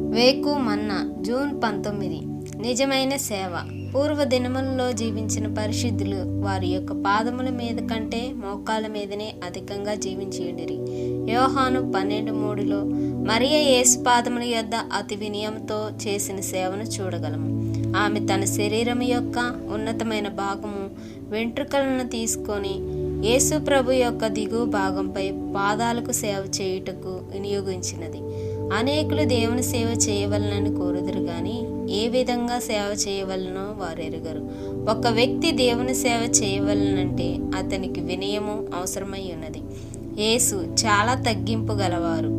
వేకు మన్నా June 19. నిజమైన సేవ. పూర్వ దినములలో జీవించిన పరిశుద్ధులు వారి యొక్క పాదముల మీద కంటే మోకాళ్ళ మీదనే అధికంగా జీవించియుండిరి. యోహాను 12:3లో మరియ యేసు పాదముల యొద్ద అతి వినయంతో చేసిన సేవను చూడగలము. ఆమె తన శరీరం యొక్క ఉన్నతమైన భాగము వెంట్రుకలను తీసుకొని యేసు ప్రభు యొక్క దిగువ భాగంపై పాదాలకు సేవ చేయుటకు వినియోగించినది. అనేకులు దేవుని సేవ చేయవలనని కోరుదురు గాని ఏ విధంగా సేవ చేయవలనో వారు ఎరుగరు. ఒక వ్యక్తి దేవుని సేవ చేయవలనంటే అతనికి వినయము అవసరమై ఉన్నది. యేసు చాలా తగ్గింపు గలవారు.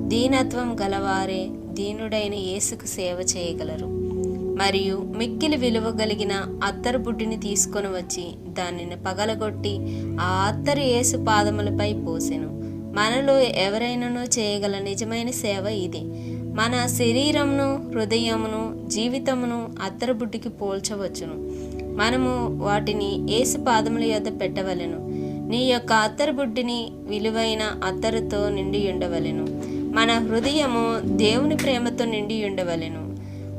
దీనత్వం గలవారే దీనుడైన యేసుకు సేవ చేయగలరు. మరియు మిక్కిలి విలువ కలిగిన అత్తరు బుడ్డిని తీసుకొని వచ్చి దానిని పగలగొట్టి ఆ అత్తరు యేసు పాదములపై పోసెను. మనలో ఎవరైనానూ చేయగల నిజమైన సేవ ఇదే. మన శరీరమును, హృదయమును, జీవితమును అత్తరు బుడ్డికి పోల్చవచ్చును. మనము వాటిని యేసు పాదముల యొద్ద పెట్టవలెను. నీ యొక్క అత్తరు బుడ్డిని విలువైన అత్తరుతో నిండి ఉండవలెను. మన హృదయము దేవుని ప్రేమతో నిండి ఉండవలెను.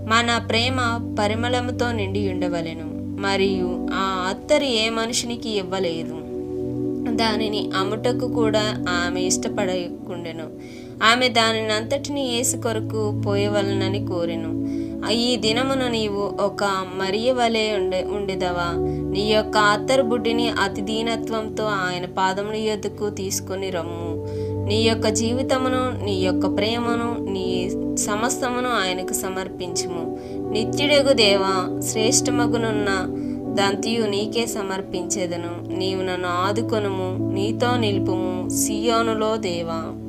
మన ప్రేమ పరిమళముతో నిండి ఉండవలెను. మరియు ఆ అత్తరు ఏ మనుషునికి ఇవ్వలేదు. దానిని అమ్ముటకు కూడా ఆమె ఇష్టపడకుండెను. ఆమె దానిని అంతటిని యేసు కొరకు పోయవలనని కోరెను. ఈ దినమున నీవు ఒక మరియ వలె ఉండెదవా? నీ యొక్క అత్తరు బుడ్డిని అతి దీనత్వంతో ఆయన పాదముల యొద్దకు తీసుకొని రమ్ము. నీ యొక్క జీవితమును, నీ యొక్క ప్రేమను, నీ సమస్తమును ఆయనకు సమర్పించుము. నిత్యుడగు దేవా, శ్రేష్టమగునున్న దంతియు నీకే సమర్పించెదను. నీవు నన్ను ఆదుకొనుము, నీతో నిలుపుము సియోనులో దేవా.